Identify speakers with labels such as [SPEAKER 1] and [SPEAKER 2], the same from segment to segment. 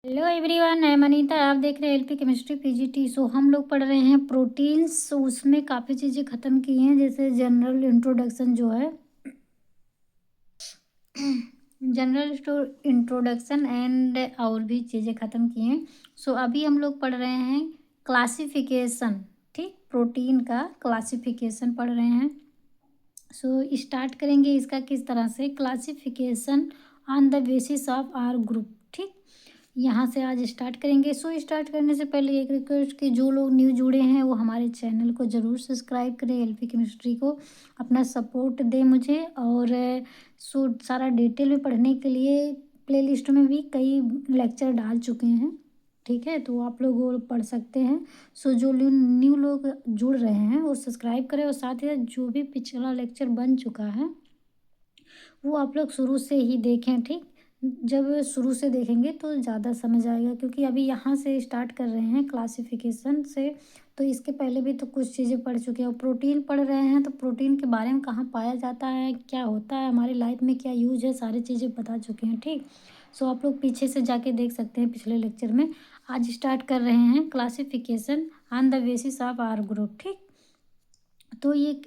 [SPEAKER 1] Hello everyone, मैं मनीता। आप देख रहे हैं एलपी केमिस्ट्री पीजीटी। हम लोग पढ़ रहे हैं प्रोटीन्स। उसमें काफ़ी चीज़ें ख़त्म की हैं, जैसे जनरल इंट्रोडक्शन जो है जनरल इंट्रोडक्शन एंड और भी चीज़ें ख़त्म की हैं। अभी हम लोग पढ़ रहे हैं क्लासिफिकेशन। ठीक, प्रोटीन का क्लासिफिकेशन पढ़ रहे हैं। स्टार्ट करेंगे इसका किस तरह से, classification on the basis of R group. ठीक, यहाँ से आज स्टार्ट करेंगे। स्टार्ट करने से पहले एक रिक्वेस्ट कि जो लोग न्यू जुड़े हैं वो हमारे चैनल को ज़रूर सब्सक्राइब करें, एलपी केमिस्ट्री को अपना सपोर्ट दें मुझे। और सारा डिटेल में पढ़ने के लिए प्लेलिस्ट में भी कई लेक्चर डाल चुके हैं। ठीक है, तो आप लोग वो पढ़ सकते हैं। जो न्यू लोग जुड़ रहे हैं वो सब्सक्राइब करें, और साथ ही साथ जो भी पिछला लेक्चर बन चुका है वो आप लोग शुरू से ही देखें। ठीक, जब शुरू से देखेंगे तो ज़्यादा समझ आएगा, क्योंकि अभी यहाँ से स्टार्ट कर रहे हैं क्लासिफिकेशन से। तो इसके पहले भी तो कुछ चीज़ें पढ़ चुके हैं। प्रोटीन पढ़ रहे हैं तो प्रोटीन के बारे में कहाँ पाया जाता है, क्या होता है, हमारी लाइफ में क्या यूज है, सारी चीज़ें बता चुके हैं। ठीक, आप लोग पीछे से जाके देख सकते हैं पिछले लेक्चर में। आज स्टार्ट कर रहे हैं classification on the basis of R group. ठीक, तो ये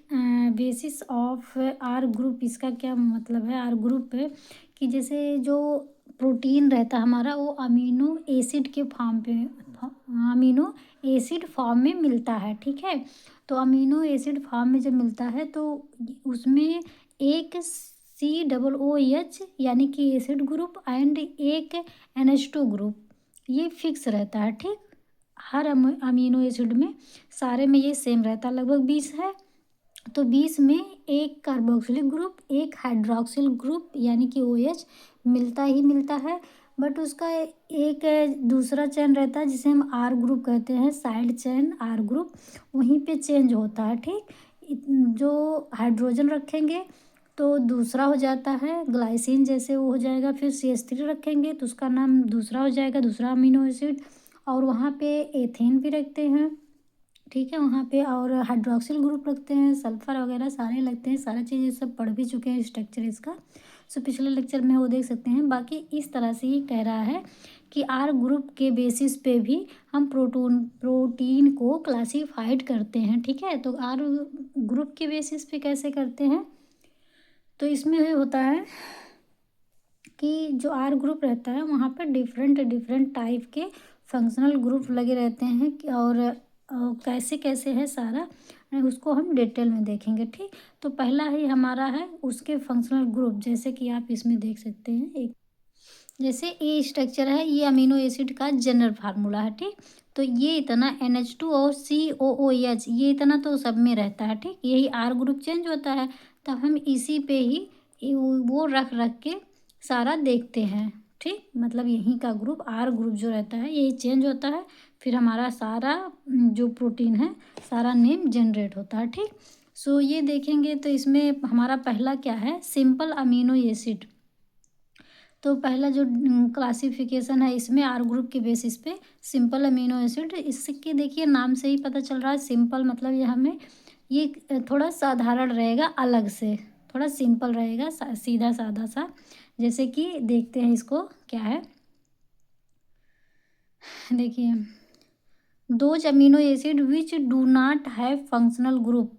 [SPEAKER 1] बेसिस ऑफ आर ग्रुप, इसका क्या मतलब है। आर ग्रुप है कि जैसे जो प्रोटीन रहता है हमारा, वो अमीनो एसिड के फॉर्म पे, अमीनो एसिड फॉर्म में मिलता है। ठीक है, तो अमीनो एसिड फॉर्म में जब मिलता है तो उसमें एक COOH यानी कि एसिड ग्रुप एंड एक NH2 ग्रुप, ये फिक्स रहता है। ठीक, हर अमीनो एसिड में सारे में ये सेम रहता है, लगभग 20 है। तो 20 में एक कार्बोक्सिलिक ग्रुप, एक हाइड्रोक्सिल ग्रुप यानी कि OH मिलता ही मिलता है। बट उसका एक दूसरा चेन रहता है जिसे हम आर ग्रुप कहते हैं, साइड चेन आर ग्रुप, वहीं पे चेंज होता है। ठीक, जो हाइड्रोजन रखेंगे तो दूसरा हो जाता है ग्लाइसिन, जैसे वो हो जाएगा। फिर CH3 रखेंगे तो उसका नाम दूसरा हो जाएगा, दूसरा अमीनो एसिड। और वहाँ पे एथेन भी रखते हैं। ठीक है, वहाँ पे और हाइड्रोक्सिल ग्रुप रखते हैं, सल्फर वगैरह सारे लगते हैं। सारा चीज़ ये सब पढ़ भी चुके हैं स्ट्रक्चर इसका। पिछले लेक्चर में वो देख सकते हैं। बाकी इस तरह से ये कह रहा है कि आर ग्रुप के बेसिस पे भी हम प्रोटीन को क्लासीफाइड करते हैं। ठीक है, तो आर ग्रुप के बेसिस पे कैसे करते हैं, तो इसमें ये होता है कि जो आर ग्रुप रहता है वहाँ पर डिफरेंट डिफरेंट टाइप के फंक्शनल ग्रुप लगे रहते हैं। और कैसे कैसे है सारा उसको हम डिटेल में देखेंगे। ठीक, तो पहला ही हमारा है उसके फंक्शनल ग्रुप, जैसे कि आप इसमें देख सकते हैं। एक जैसे ए स्ट्रक्चर है, ये अमीनो एसिड का जनरल फार्मूला है। ठीक, तो ये इतना NH2 और COOH, ये इतना तो सब में रहता है। ठीक, यही आर ग्रुप चेंज होता है, तो हम इसी पे ही वो रख रख के सारा देखते हैं। ठीक, मतलब यहीं का ग्रुप आर ग्रुप जो रहता है यही चेंज होता है, फिर हमारा सारा जो प्रोटीन है सारा नेम जनरेट होता है। ठीक, ये देखेंगे तो इसमें हमारा पहला क्या है, सिंपल अमीनो एसिड। तो पहला जो क्लासिफिकेशन है इसमें आर ग्रुप के बेसिस पे सिंपल अमीनो एसिड, इसके देखिए नाम से ही पता चल रहा है सिंपल, मतलब ये हमें ये थोड़ा साधारण रहेगा, अलग से थोड़ा सिंपल रहेगा, सीधा साधा सा। जैसे कि देखते हैं इसको क्या है। देखिए, those amino acid which do not have functional group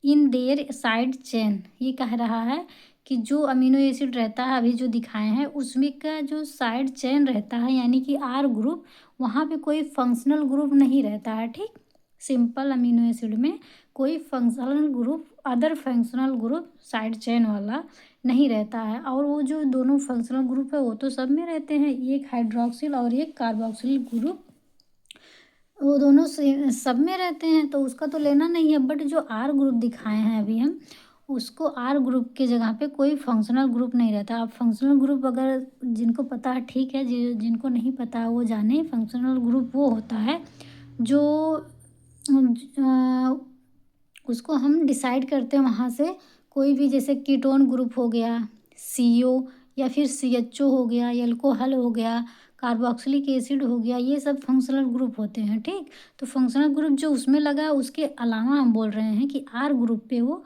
[SPEAKER 1] in their side chain, ये कह रहा है कि जो अमीनो एसिड रहता है अभी जो दिखाए हैं उसमें का जो साइड चेन रहता है यानी कि आर ग्रुप, वहाँ पे कोई फंक्शनल ग्रुप नहीं रहता है। ठीक, सिंपल अमीनो एसिड में कोई functional group, other functional group side chain वाला नहीं रहता है। और वो जो दोनों फंक्शनल ग्रुप है वो तो सब में रहते हैं, एक हाइड्रोक्सिल और एक कार्बोक्सिल ग्रुप, वो दोनों सब में रहते हैं, तो उसका तो लेना नहीं है। बट जो आर ग्रुप दिखाए हैं अभी हम, उसको आर ग्रुप के जगह पे कोई फंक्शनल ग्रुप नहीं रहता। अब फंक्शनल ग्रुप अगर जिनको पता है ठीक है, जिनको नहीं पता वो जाने। फंक्शनल ग्रुप वो होता है जो उसको हम डिसाइड करते हैं वहाँ से, कोई भी जैसे कीटोन ग्रुप हो गया, CO, या फिर CHO हो गया, एल्कोहल हो गया, कार्बोक्सिलिक एसिड हो गया, ये सब फंक्शनल ग्रुप होते हैं। ठीक, तो फंक्शनल ग्रुप जो उसमें लगा उसके अलावा हम बोल रहे हैं कि आर ग्रुप पे वो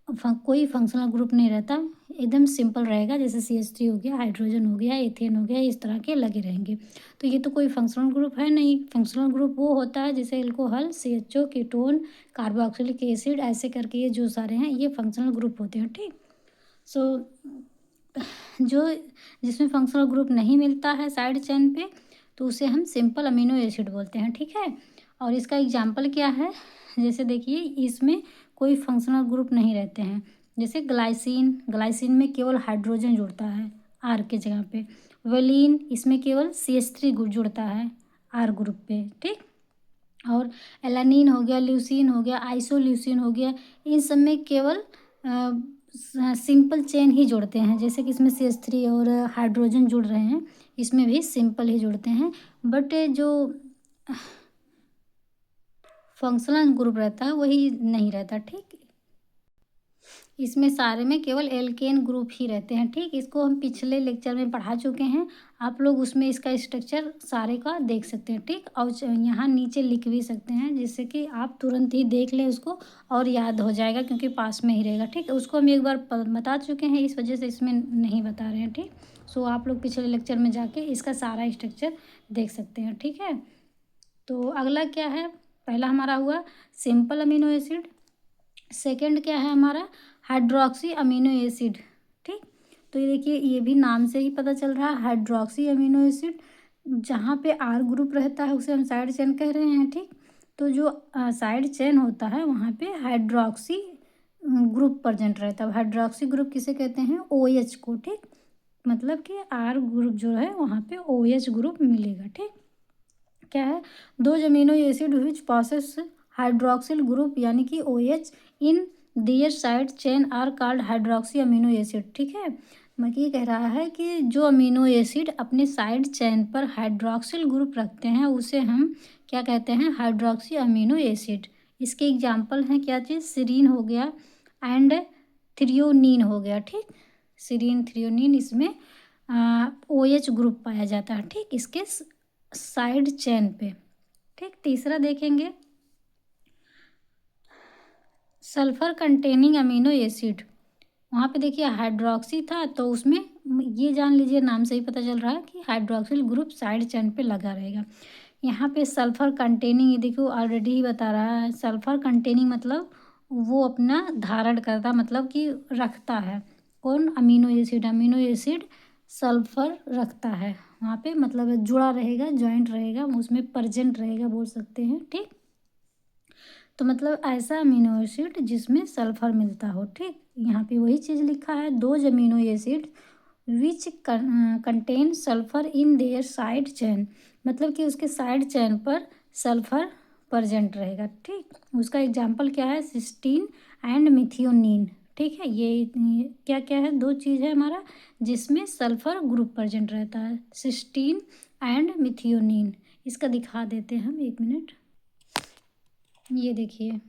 [SPEAKER 1] कोई फंक्शनल ग्रुप नहीं रहता, एकदम सिंपल रहेगा। जैसे CH3 हो गया, हाइड्रोजन हो गया, एथेन हो गया, इस तरह के लगे रहेंगे। तो ये तो कोई फंक्शनल ग्रुप है नहीं। फंक्शनल ग्रुप वो होता है जैसे alcohol, CHO, ketone, carboxylic acid, ऐसे करके ये जो सारे हैं ये फंक्शनल ग्रुप होते हैं, ठीक। सो जो जिसमें फंक्शनल ग्रुप नहीं मिलता है साइड चेन पे, तो उसे हम सिंपल अमीनो एसिड बोलते हैं, ठीक है। और इसका एग्जाम्पल क्या है, जैसे देखिए इसमें कोई फंक्शनल ग्रुप नहीं रहते हैं। जैसे ग्लाइसिन, ग्लाइसिन में केवल हाइड्रोजन जुड़ता है आर के जगह पे। वेलिन, इसमें केवल CH3 जुड़ता है आर ग्रुप पे, ठीक। और एलानिन हो गया, ल्यूसीन हो गया, आइसोल्यूसिन हो गया, इन सब में केवल सिंपल चेन ही जोड़ते हैं। जैसे कि इसमें CH3 और हाइड्रोजन जुड़ रहे हैं, इसमें भी सिंपल ही जुड़ते हैं। बट जो फंक्शनल ग्रुप रहता है वही नहीं रहता, ठीक। इसमें सारे में केवल एल्केन ग्रुप ही रहते हैं, ठीक। इसको हम पिछले लेक्चर में पढ़ा चुके हैं, आप लोग उसमें इसका स्ट्रक्चर सारे का देख सकते हैं, ठीक। और यहाँ नीचे लिख भी सकते हैं जिससे कि आप तुरंत ही देख लें उसको और याद हो जाएगा, क्योंकि पास में ही रहेगा, ठीक। उसको हम एक बार बता चुके हैं, इस वजह से इसमें नहीं बता रहे हैं, ठीक। सो आप लोग पिछले लेक्चर में जाके इसका सारा स्ट्रक्चर देख सकते हैं, ठीक है। तो अगला क्या है, पहला हमारा हुआ सिंपल अमीनो एसिड। सेकंड क्या है हमारा, हाइड्रोक्सी अमीनो एसिड, ठीक। तो ये देखिए ये भी नाम से ही पता चल रहा है, हाइड्रोक्सी अमीनो एसिड। जहाँ पे आर ग्रुप रहता है उसे हम साइड चेन कह रहे हैं, ठीक। तो जो साइड चेन होता है वहाँ पे हाइड्रोक्सी ग्रुप प्रेजेंट रहता है। हाइड्रोक्सी ग्रुप किसे कहते हैं, OH को, ठीक। मतलब कि आर ग्रुप जो है वहाँ पे OH ग्रुप मिलेगा, ठीक। क्या है, those amino acid which possess hydroxyl group यानी कि OH in their side chain are called hydroxy amino acid, ठीक है। मतलब ये कह रहा है कि जो अमीनो एसिड अपने साइड चेन पर हाइड्रोक्सिल ग्रुप रखते हैं उसे हम क्या कहते हैं, हाइड्रोक्सी अमीनो एसिड। इसके एग्जाम्पल हैं क्या चीज़, सीरीन हो गया एंड थ्रियोनीन हो गया, ठीक। सीरीन, थ्रियोनीन, इसमें OH ग्रुप पाया जाता है, ठीक, इसके साइड चेन पे, ठीक। तीसरा देखेंगे सल्फर कंटेनिंग अमीनो एसिड। वहाँ पे देखिए हाइड्रोक्सी था तो उसमें ये जान लीजिए नाम से ही पता चल रहा है कि हाइड्रोक्सिल ग्रुप साइड चेन पे लगा रहेगा। यहाँ पे सल्फर कंटेनिंग, ये देखो ऑलरेडी ही बता रहा है, सल्फर कंटेनिंग मतलब वो अपना धारण करता, मतलब कि रखता है। कौन, amino acid, amino acid sulphur रखता है वहाँ पे, मतलब जुड़ा रहेगा, जॉइंट रहेगा, उसमें प्रेजेंट रहेगा बोल सकते हैं, ठीक। तो मतलब ऐसा अमीनो एसिड जिसमें सल्फर मिलता हो, ठीक। यहाँ पे वही चीज़ लिखा है, those amino acid which contain sulphur in their side chain, मतलब कि उसके साइड चेन पर सल्फर प्रेजेंट रहेगा, ठीक। उसका एग्जाम्पल क्या है, सिस्टीन एंड मिथियोनिन, ठीक है। ये क्या क्या है, दो चीज़ है हमारा जिसमें सल्फर ग्रुप प्रेजेंट रहता है, सिस्टीन एंड मिथियोनिन। इसका दिखा देते हैं हम, एक मिनट। ये देखिए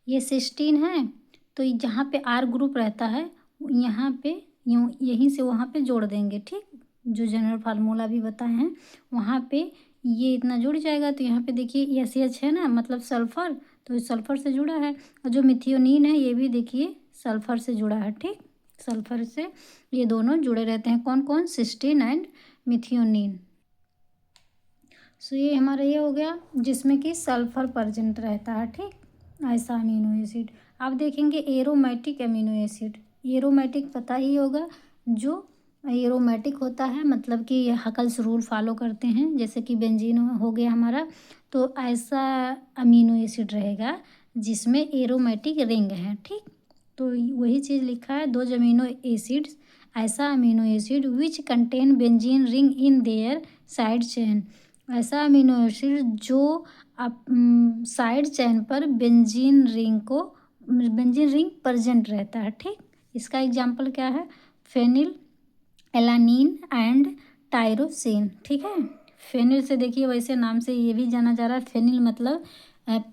[SPEAKER 1] ये सिस्टीन है, तो जहाँ पे आर ग्रुप रहता है यहाँ पे यूँ यहीं से वहाँ पे जोड़ देंगे, ठीक। जो जनरल फार्मूला भी बताए हैं वहाँ पे ये इतना जुड़ जाएगा। तो यहाँ पे देखिए SH है ना, मतलब सल्फ़र, तो सल्फ़र से जुड़ा है। और जो मिथियोनिन है ये भी देखिए सल्फ़र से जुड़ा है, ठीक। सल्फ़र से ये दोनों जुड़े रहते हैं, कौन कौन, सिस्टीन एंड मिथियोनिन। सो ये हमारा ये हो गया जिसमें कि सल्फर प्रेजेंट रहता है, ठीक, ऐसा अमीनो एसिड। अब देखेंगे एरोमेटिक अमीनो एसिड। एरोमेटिक पता ही होगा, जो एरोमेटिक होता है मतलब कि हकल्स रूल फॉलो करते हैं, जैसे कि बेंजीन हो गया हमारा, तो ऐसा अमीनो एसिड रहेगा जिसमें एरोमेटिक रिंग है, ठीक। तो वही चीज़ लिखा है, दो अमीनो एसिड्स, ऐसा amino acid which contain benzene ring in their side chain, ऐसा अमीनो एसिड जो साइड चेन पर बेंजीन रिंग प्रेजेंट रहता है, ठीक। इसका एग्जाम्पल क्या है, फेनिल एलानीन एंड टायरोसिन, ठीक है। फेनिल से देखिए वैसे नाम से ये भी जाना जा रहा है, फेनिल मतलब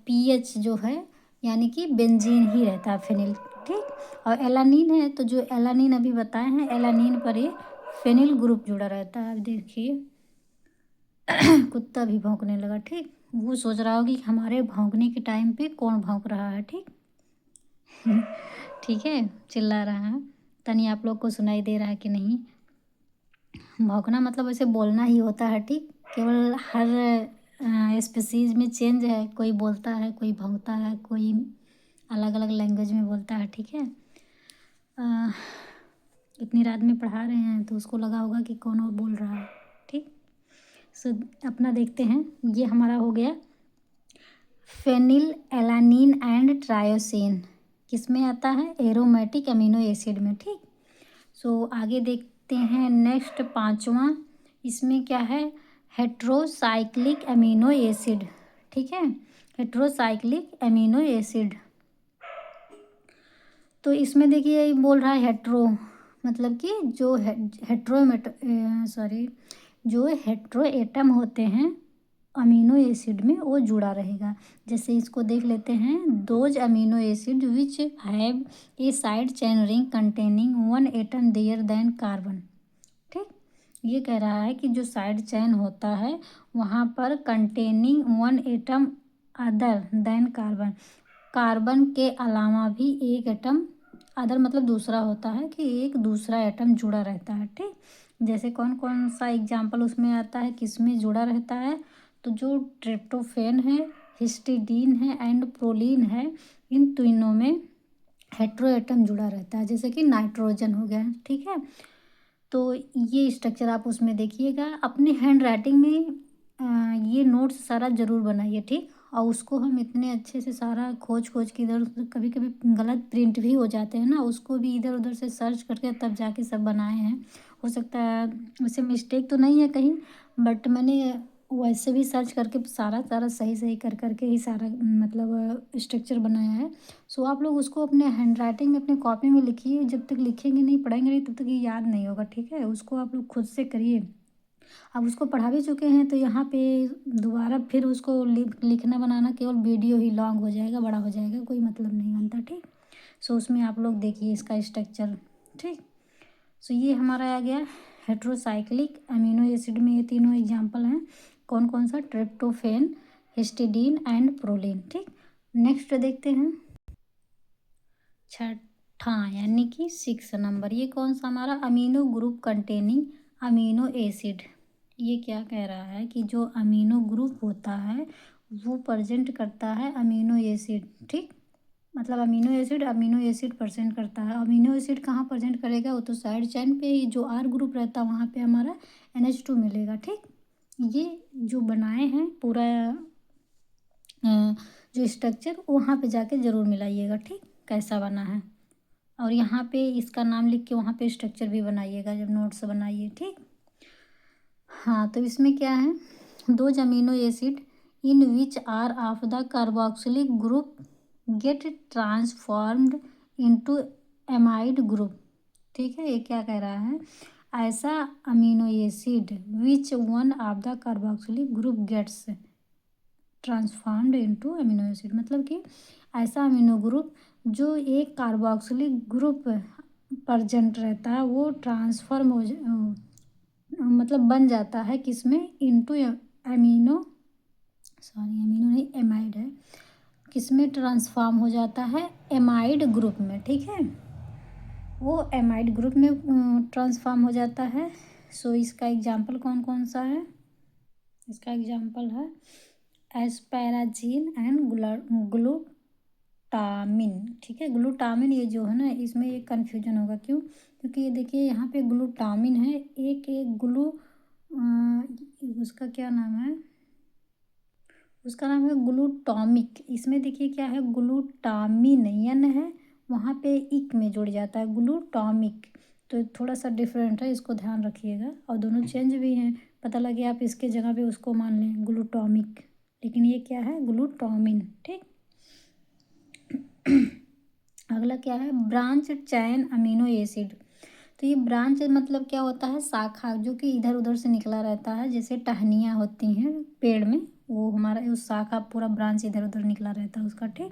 [SPEAKER 1] PH जो है यानी कि बेंजीन ही रहता है फेनिल, ठीक। और एलानीन है तो जो एलानीन अभी बताए हैं, एलानीन पर ये फेनिल ग्रुप जुड़ा रहता है। अब देखिए कुत्ता भी भौंकने लगा, ठीक। वो सोच रहा होगा कि हमारे भौंकने के टाइम पे कौन भौंक रहा है, ठीक। ठीक है, चिल्ला रहा है। पता नहीं आप लोग को सुनाई दे रहा है कि नहीं। भौंकना मतलब ऐसे बोलना ही होता है, ठीक। केवल हर स्पीशीज़ में चेंज है, कोई बोलता है, कोई भौंकता है, कोई अलग अलग लैंग्वेज में बोलता है, ठीक है। अ, इतनी रात में पढ़ा रहे हैं तो उसको लगा होगा कि कौन और बोल रहा है, ठीक। सो अपना देखते हैं, ये हमारा हो गया फेनिल एलानिन एंड ट्रायोसिन। किस में आता है? एरोमेटिक अमीनो एसिड में, ठीक। सो आगे देखते हैं नेक्स्ट पांचवा, इसमें क्या है? हेट्रोसाइक्लिक अमीनो एसिड, ठीक है। हेट्रोसाइक्लिक अमीनो एसिड, तो इसमें देखिए ये बोल रहा है हेट्रो, मतलब कि जो जो हेट्रो एटम होते हैं अमीनो एसिड में वो जुड़ा रहेगा। जैसे इसको देख लेते हैं, those amino acid which have a side chain ring containing one atom there then carbon, ठीक। ये कह रहा है कि जो साइड चेन होता है वहाँ पर containing one atom other than carbon, carbon के अलावा भी एक एटम, अदर मतलब दूसरा होता है कि एक दूसरा एटम जुड़ा रहता है, ठीक। जैसे कौन कौन सा एग्जाम्पल उसमें आता है, किस में जुड़ा रहता है? तो जो ट्रिप्टोफेन है, हिस्टिडीन है एंड प्रोलीन है, इन तीनों में हेट्रो एटम जुड़ा रहता है, जैसे कि नाइट्रोजन हो गया, ठीक है। तो ये स्ट्रक्चर आप उसमें देखिएगा अपने हैंड राइटिंग में। ये नोट्स सारा ज़रूर बनाइए, ठीक। और उसको हम इतने अच्छे से सारा खोज खोज के इधर उधर, कभी कभी गलत प्रिंट भी हो जाते हैं ना, उसको भी इधर उधर से सर्च करके तब जाके सब बनाए हैं। हो सकता है वैसे मिस्टेक तो नहीं है कहीं, बट मैंने वैसे भी सर्च करके सारा सारा सही सही कर करके ही सारा मतलब स्ट्रक्चर बनाया है। सो आप लोग उसको अपने हैंड राइटिंग में अपने कॉपी में लिखिए, जब तक लिखेंगे नहीं पढ़ेंगे नहीं तब तक ये याद नहीं होगा, ठीक है। उसको आप लोग खुद से करिए। अब उसको पढ़ा भी चुके हैं तो यहाँ पे दोबारा फिर उसको लिखना बनाना केवल वीडियो ही लॉन्ग हो जाएगा, बड़ा हो जाएगा, कोई मतलब नहीं बनता, ठीक। सो उसमें आप लोग देखिए इसका स्ट्रक्चर, ठीक। सो ये हमारा आ गया हेट्रोसाइक्लिक अमीनो एसिड में ये तीनों एग्जाम्पल हैं, कौन कौन सा? ट्रिप्टोफेन, हिस्टिडीन एंड प्रोलीन, ठीक। नेक्स्ट देखते हैं छठा यानी कि 6 नंबर, ये कौन सा हमारा? Amino group containing amino acid. ये क्या कह रहा है कि जो अमीनो ग्रुप होता है वो प्रेजेंट करता है अमीनो एसिड, ठीक। मतलब अमीनो एसिड प्रेजेंट करता है। अमीनो एसिड कहाँ प्रेजेंट करेगा? वो तो साइड चेन पे ही, जो आर ग्रुप रहता है वहाँ पे हमारा NH2 मिलेगा, ठीक। ये जो बनाए हैं पूरा जो स्ट्रक्चर वहाँ पे जाके ज़रूर मिलाइएगा, ठीक, कैसा बना है। और यहाँ पे इसका नाम लिख के वहाँ पे स्ट्रक्चर भी बनाइएगा जब नोट्स बनाइए, ठीक। हाँ, तो इसमें क्या है? Those amino acid in which are of the carboxylic group get transformed into amide group, ठीक है। ये क्या कह रहा है? ऐसा amino acid which one of the carboxylic group gets transformed into amino acid, मतलब कि ऐसा अमीनो ग्रुप जो एक कार्बोक्सिलिक ग्रुप प्रेजेंट रहता है वो ट्रांसफॉर्म मतलब बन जाता है किस में? इनटू अमीनो, सॉरी अमीनो नहीं एमाइड है, किस में ट्रांसफॉर्म हो जाता है? एमाइड ग्रुप में, ठीक है। वो एमाइड ग्रुप में ट्रांसफॉर्म हो जाता है। सो इसका एग्जांपल कौन कौन सा है? इसका एग्जांपल है एस्पैराजीन एंड ग्लूटामिन, ठीक है। ग्लूटामिन ये जो है ना, इसमें एक कन्फ्यूजन होगा, क्यों? क्योंकि ये देखिए यहाँ पे ग्लूटामिन है, एक एक उसका क्या नाम है? उसका नाम है ग्लूटामिक। इसमें देखिए क्या है? ग्लूटामिन यन है, वहाँ पे इक में जुड़ जाता है ग्लूटामिक, तो थोड़ा सा डिफरेंट है, इसको ध्यान रखिएगा। और दोनों चेंज भी हैं, पता लगे आप इसके जगह पे उसको मान लें ग्लूटामिक, लेकिन ये क्या है? ग्लूटामिन, ठीक। अगला क्या है? ब्रांच चैन अमीनो एसिड। तो ये ब्रांच मतलब क्या होता है? शाखा, जो कि इधर उधर से निकला रहता है, जैसे टहनियाँ होती हैं पेड़ में, वो हमारा उस शाखा पूरा ब्रांच इधर उधर निकला रहता है उसका, ठीक।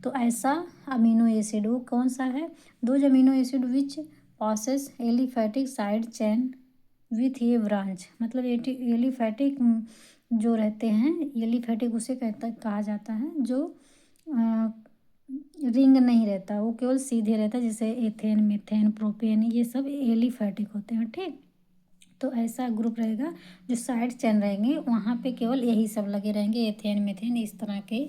[SPEAKER 1] तो ऐसा अमीनो एसिड वो कौन सा है? Those amino acid which possesses aliphatic side chain with ये ब्रांच, मतलब एलिफैटिक जो रहते हैं, एलिफैटिक उसे कहा जाता है जो रिंग नहीं रहता, वो केवल सीधे रहता है, जैसे एथेन, मीथेन, प्रोपेन, ये सब एलिफैटिक होते हैं, ठीक। तो ऐसा ग्रुप रहेगा, जो साइड चेन रहेंगे वहाँ पे केवल यही सब लगे रहेंगे, एथेन, मीथेन, इस तरह के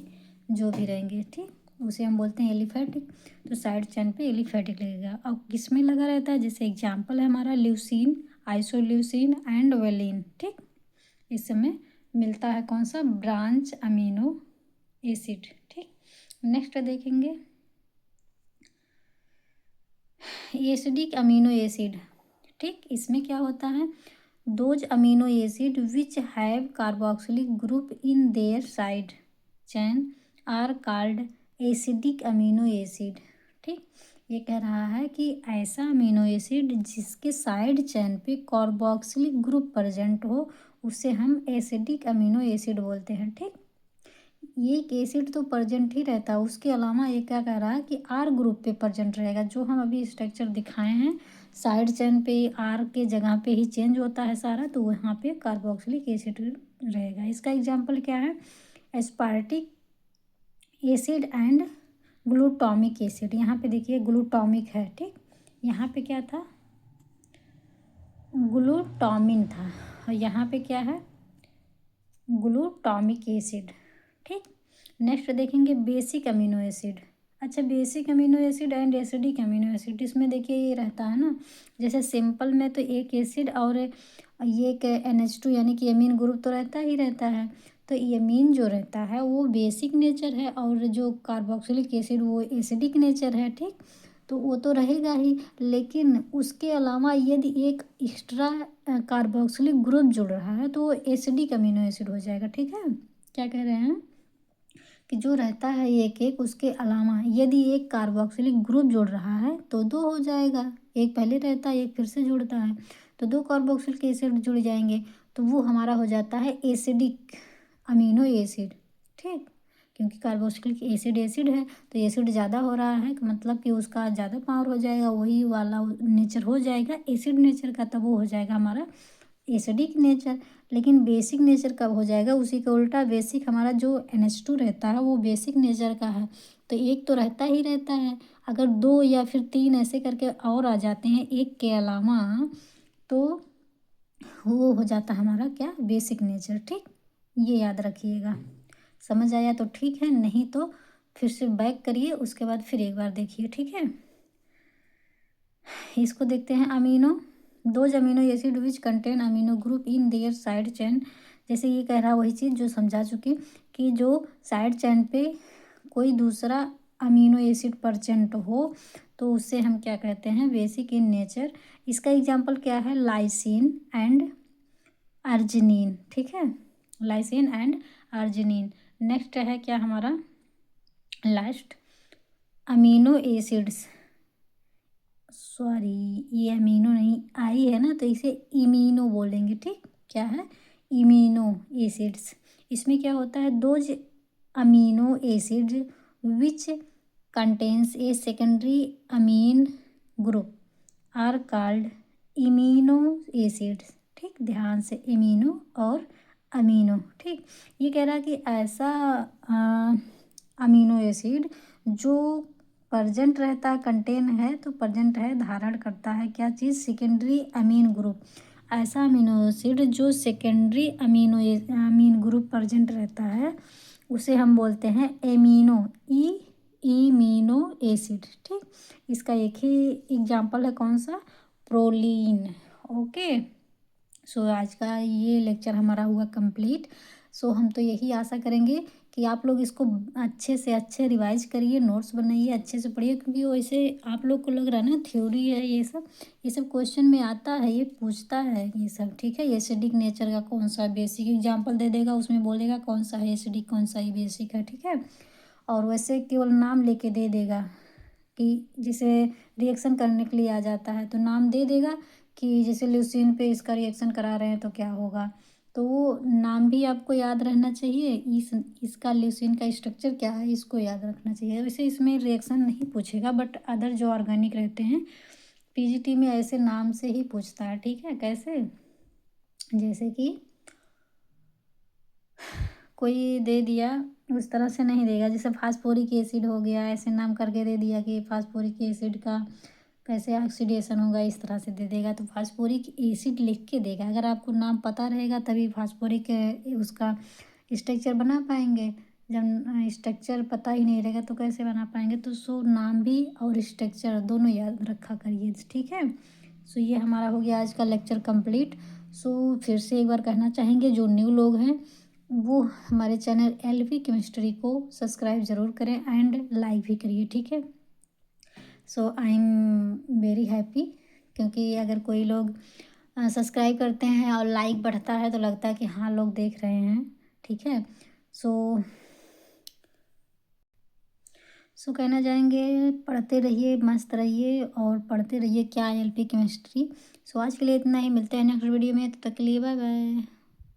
[SPEAKER 1] जो भी रहेंगे, ठीक, उसे हम बोलते हैं एलिफैटिक। तो साइड चेन पे एलिफैटिक लगेगा। अब किस में लगा रहता है, जैसे एग्जाम्पल है हमारा ल्यूसीन, आइसोल्यूसिन एंड वेलिन, ठीक। इस समय मिलता है कौन सा, ब्रांच अमीनो एसिड, ठीक। नेक्स्ट देखेंगे एसिडिक अमीनो एसिड, ठीक। इसमें क्या होता है, those amino acid which have carboxylic group in their side chain are called acidic amino acid, ठीक। ये कह रहा है कि ऐसा अमीनो एसिड जिसके साइड चैन पे कार्बोक्सिलिक ग्रुप प्रेजेंट हो उसे हम एसिडिक अमीनो एसिड बोलते हैं, ठीक। ये एक एसिड तो प्रेजेंट ही रहता है, उसके अलावा ये क्या कह रहा है कि आर ग्रुप पे प्रेजेंट रहेगा, जो हम अभी स्ट्रक्चर दिखाए हैं साइड चेन पे आर के जगह पे ही चेंज होता है सारा, तो वहाँ पे कार्बोक्सिलिक एसिड रहेगा। इसका एग्जांपल क्या है, aspartic acid and glutamic acid. यहाँ पे देखिए ग्लूटामिक है, ठीक। यहाँ पे क्या था, ग्लूटामिन था, और यहाँ पे क्या है, ग्लूटामिक एसिड, ठीक। नेक्स्ट देखेंगे बेसिक अमीनो एसिड। अच्छा, basic amino acid and acidic amino acid, इसमें देखिए ये रहता है ना, जैसे सिंपल में तो एक एसिड और ये एक NH2 यानी कि एमीन ग्रुप तो रहता ही रहता है। तो एमीन जो रहता है वो बेसिक नेचर है, और जो कार्बोक्सिलिक एसिड वो एसिडिक नेचर है, ठीक। तो वो तो रहेगा ही, लेकिन उसके अलावा यदि एक एक्स्ट्रा कार्बोक्सिलिक ग्रुप जुड़ रहा है तो वो एसिडिक अमीनो एसिड हो जाएगा, ठीक है। क्या कह रहे हैं कि जो रहता है एक एक, उसके अलावा यदि एक कार्बोक्सिलिक ग्रुप जुड़ रहा है तो दो हो जाएगा, एक पहले रहता है एक फिर से जुड़ता है, तो दो कार्बोक्सिलिक एसिड जुड़ जाएंगे, तो वो हमारा हो जाता है एसिडिक अमीनो एसिड, ठीक। क्योंकि कार्बोक्सिलिक एसिड एसिड है, तो एसिड ज़्यादा हो रहा है, मतलब कि उसका ज़्यादा पावर हो जाएगा, वही वाला नेचर हो जाएगा एसिड नेचर का, तब वो हो जाएगा हमारा एसिडिक नेचर। लेकिन बेसिक नेचर कब हो जाएगा, उसी का उल्टा, बेसिक हमारा जो NH2 रहता है वो बेसिक नेचर का है, तो एक तो रहता ही रहता है, अगर दो या फिर तीन ऐसे करके और आ जाते हैं एक के अलावा, तो वो हो जाता है हमारा क्या, बेसिक नेचर, ठीक। ये याद रखिएगा। समझ आया तो ठीक है, नहीं तो फिर से बैक करिए, उसके बाद फिर एक बार देखिए, ठीक है। इसको देखते हैं, amino, those amino acid which contain amino group in their side chain. जैसे ये कह रहा वही चीज़ जो समझा चुकी, कि जो साइड चेन पे कोई दूसरा अमीनो एसिड प्रेजेंट हो तो उससे हम क्या कहते हैं, बेसिक इन नेचर। इसका एग्जांपल क्या है, लाइसिन एंड अर्जिनिन, ठीक है, लाइसिन एंड अर्जिनिन। नेक्स्ट है क्या हमारा, लास्ट, अमीनो एसिड्स, सॉरी ये अमीनो नहीं, आई है ना, तो इसे इमीनो बोलेंगे, ठीक। क्या है, इमीनो एसिड्स। इसमें क्या होता है, those amino acid which contains a secondary amine group are called imino acids, ठीक। ध्यान से, इमीनो और अमीनो, ठीक। ये कह रहा है कि ऐसा अमीनो एसिड जो प्रेजेंट रहता है, कंटेन है, तो प्रेजेंट है, धारण करता है क्या चीज़, सेकेंडरी अमीन ग्रुप। ऐसा अमीनो एसिड जो सेकेंडरी अमीन ग्रुप प्रेजेंट रहता है उसे हम बोलते हैं एमिनो, इमीनो एसिड, ठीक। इसका एक ही एग्जांपल है कौन सा, प्रोलीन, ओके। सो आज का ये लेक्चर हमारा हुआ कंप्लीट। सो हम तो यही आशा करेंगे कि आप लोग इसको अच्छे से अच्छे रिवाइज करिए, नोट्स बनाइए, अच्छे से पढ़िए, क्योंकि वैसे आप लोग को लग रहा है ना थ्योरी है ये सब क्वेश्चन में आता है, ये पूछता है ये सब, ठीक है। एसिडिक नेचर का कौन सा बेसिक एग्जांपल दे देगा, उसमें बोलेगा कौन सा है एसिडिक, कौन सा ही बेसिक है, ठीक है। और वैसे केवल नाम लेके दे देगा, कि जिसे रिएक्शन करने के लिए आ जाता है तो नाम दे देगा, कि जैसे ल्यूसीन पे इसका रिएक्शन करा रहे हैं तो क्या होगा, तो वो नाम भी आपको याद रहना चाहिए। इसका ल्यूसीन का स्ट्रक्चर क्या है इसको याद रखना चाहिए। वैसे इसमें रिएक्शन नहीं पूछेगा, बट अदर जो ऑर्गेनिक रहते हैं PGT में ऐसे नाम से ही पूछता है, ठीक है। कैसे, जैसे कि कोई दे दिया उस तरह से नहीं देगा। जैसे फास्फोरिक एसिड हो गया, ऐसे नाम करके दे दिया कि फास्फोरिक एसिड का कैसे ऑक्सीडेशन होगा, इस तरह से दे देगा। तो फास्फोरिक एसिड लिख के देगा। अगर आपको नाम पता रहेगा तभी फास्फोरिक उसका स्ट्रक्चर बना पाएंगे। जब स्ट्रक्चर पता ही नहीं रहेगा तो कैसे बना पाएंगे। तो सो नाम भी और स्ट्रक्चर दोनों याद रखा करिए, ठीक है। सो ये हमारा हो गया आज का लेक्चर कंप्लीट। सो फिर से एक बार कहना चाहेंगे, जो न्यू लोग हैं वो हमारे चैनल एलवी केमिस्ट्री को सब्सक्राइब ज़रूर करें एंड लाइक भी करिए, ठीक है। सो आई एम वेरी हैप्पी, क्योंकि अगर कोई लोग सब्सक्राइब करते हैं और लाइक बढ़ता है तो लगता है कि हाँ लोग देख रहे हैं, ठीक है। सो कहना चाहेंगे, पढ़ते रहिए, मस्त रहिए और पढ़ते रहिए क्या एलपी केमिस्ट्री। सो आज के लिए इतना ही, मिलते हैं नेक्स्ट वीडियो में, तब तक के लिए बाय बाय।